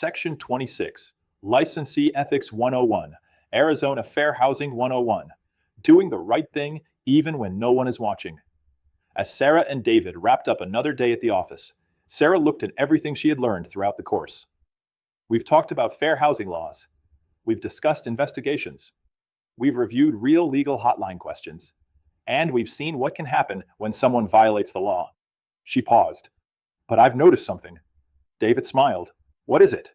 Section 26, Licensee Ethics 101, Arizona Fair Housing 101, Doing the Right Thing Even When No One is Watching. As Sarah and David wrapped up another day at the office, Sarah looked at everything she had learned throughout the course. We've talked about fair housing laws. We've discussed investigations. We've reviewed real legal hotline questions. And we've seen what can happen when someone violates the law. She paused. But I've noticed something. David smiled. What is it?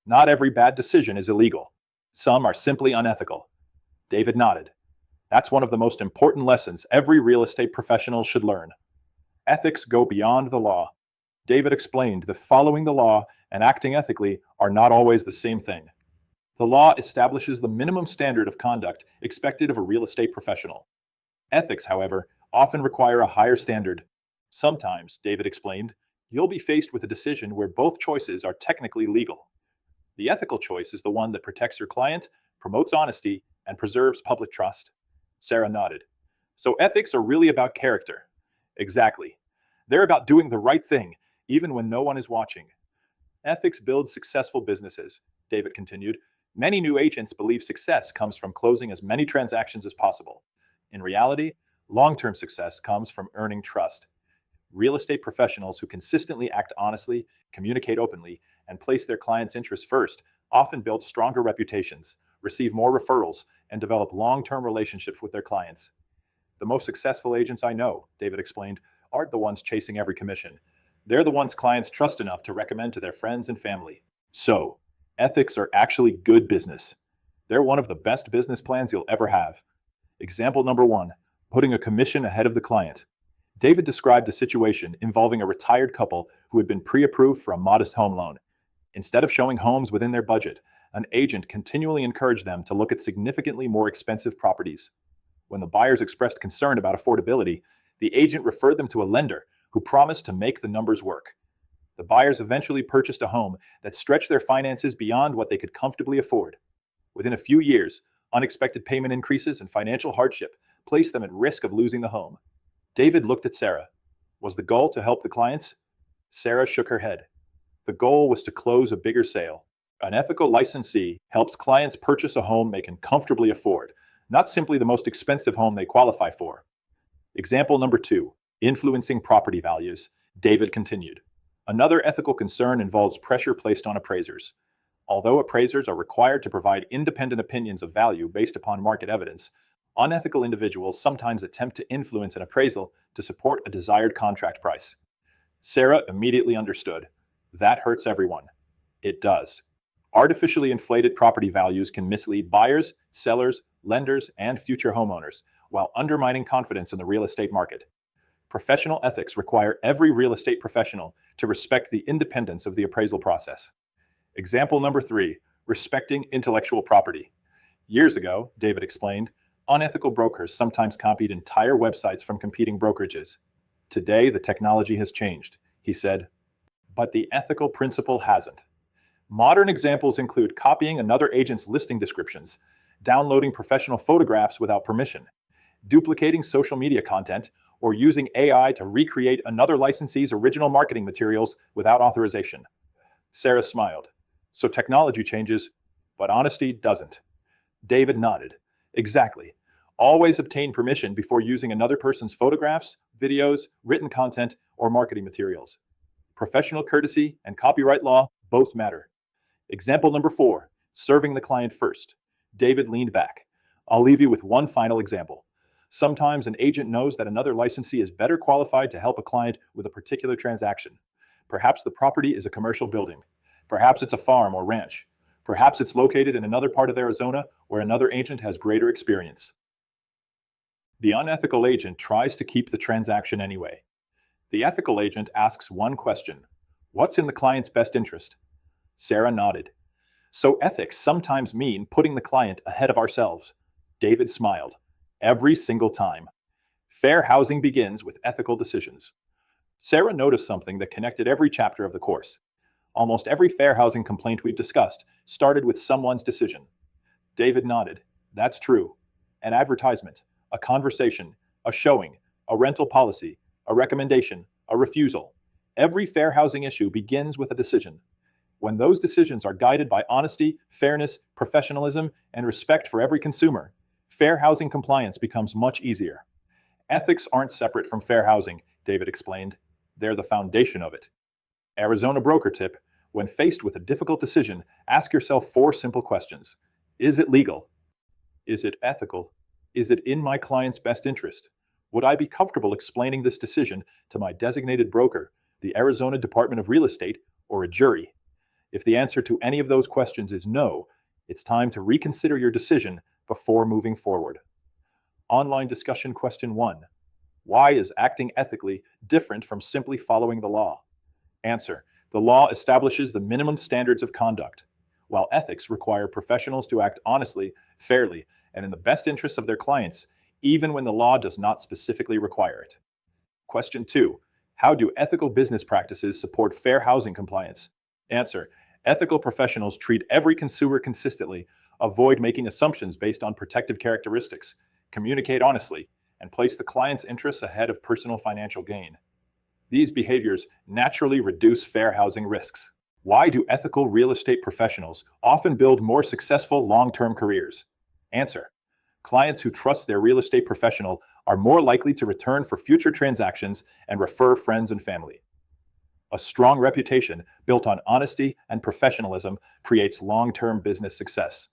Not every bad decision is illegal. Some are simply unethical. David nodded. That's one of the most important lessons every real estate professional should learn. Ethics go beyond the law. David explained that following the law and acting ethically are not always the same thing. The law establishes the minimum standard of conduct expected of a real estate professional. Ethics, however, often require a higher standard. Sometimes, David explained, you'll be faced with a decision where both choices are technically legal. The ethical choice is the one that protects your client, promotes honesty, and preserves public trust. Sarah nodded. So ethics are really about character. Exactly. They're about doing the right thing, even when no one is watching. Ethics builds successful businesses, David continued. Many new agents believe success comes from closing as many transactions as possible. In reality, long-term success comes from earning trust. Real estate professionals who consistently act honestly, communicate openly, and place their clients' interests first often build stronger reputations, receive more referrals, and develop long-term relationships with their clients. The most successful agents I know, David explained, aren't the ones chasing every commission. They're the ones clients trust enough to recommend to their friends and family. So, ethics are actually good business. They're one of the best business plans you'll ever have. Example number 1, putting a commission ahead of the client. David described a situation involving a retired couple who had been pre-approved for a modest home loan. Instead of showing homes within their budget, an agent continually encouraged them to look at significantly more expensive properties. When the buyers expressed concern about affordability, the agent referred them to a lender who promised to make the numbers work. The buyers eventually purchased a home that stretched their finances beyond what they could comfortably afford. Within a few years, unexpected payment increases and financial hardship placed them at risk of losing the home. David looked at Sarah. Was the goal to help the clients? Sarah shook her head. The goal was to close a bigger sale. An ethical licensee helps clients purchase a home they can comfortably afford, not simply the most expensive home they qualify for. Example number 2, influencing property values. David continued. Another ethical concern involves pressure placed on appraisers. Although appraisers are required to provide independent opinions of value based upon market evidence, unethical individuals sometimes attempt to influence an appraisal to support a desired contract price. Sarah immediately understood. That hurts everyone. It does. Artificially inflated property values can mislead buyers, sellers, lenders, and future homeowners, while undermining confidence in the real estate market. Professional ethics require every real estate professional to respect the independence of the appraisal process. Example number 3, respecting intellectual property. Years ago, David explained, unethical brokers sometimes copied entire websites from competing brokerages. Today, the technology has changed, he said, but the ethical principle hasn't. Modern examples include copying another agent's listing descriptions, downloading professional photographs without permission, duplicating social media content, or using AI to recreate another licensee's original marketing materials without authorization. Sarah smiled. So technology changes, but honesty doesn't. David nodded. Exactly. Always obtain permission before using another person's photographs, videos, written content, or marketing materials. Professional courtesy and copyright law both matter. Example number 4, serving the client first. David leaned back. I'll leave you with one final example. Sometimes an agent knows that another licensee is better qualified to help a client with a particular transaction. Perhaps the property is a commercial building. Perhaps it's a farm or ranch. Perhaps it's located in another part of Arizona where another agent has greater experience. The unethical agent tries to keep the transaction anyway. The ethical agent asks one question. What's in the client's best interest? Sarah nodded. So ethics sometimes mean putting the client ahead of ourselves. David smiled. Every single time. Fair housing begins with ethical decisions. Sarah noticed something that connected every chapter of the course. Almost every fair housing complaint we've discussed started with someone's decision. David nodded. That's true. An advertisement, a conversation, a showing, a rental policy, a recommendation, a refusal. Every fair housing issue begins with a decision. When those decisions are guided by honesty, fairness, professionalism, and respect for every consumer, fair housing compliance becomes much easier. Ethics aren't separate from fair housing, David explained. They're the foundation of it. Arizona broker tip: when faced with a difficult decision, ask yourself 4 simple questions. Is it legal? Is it ethical? Is it in my client's best interest? Would I be comfortable explaining this decision to my designated broker, the Arizona Department of Real Estate, or a jury? If the answer to any of those questions is no, it's time to reconsider your decision before moving forward. Online discussion question 1. Why is acting ethically different from simply following the law? Answer: the law establishes the minimum standards of conduct, while ethics require professionals to act honestly, fairly, and in the best interests of their clients, even when the law does not specifically require it. Question 2. How do ethical business practices support fair housing compliance? Answer: ethical professionals treat every consumer consistently, avoid making assumptions based on protective characteristics, communicate honestly, and place the client's interests ahead of personal financial gain. These behaviors naturally reduce fair housing risks. Why do ethical real estate professionals often build more successful long-term careers? Answer: clients who trust their real estate professional are more likely to return for future transactions and refer friends and family. A strong reputation built on honesty and professionalism creates long-term business success.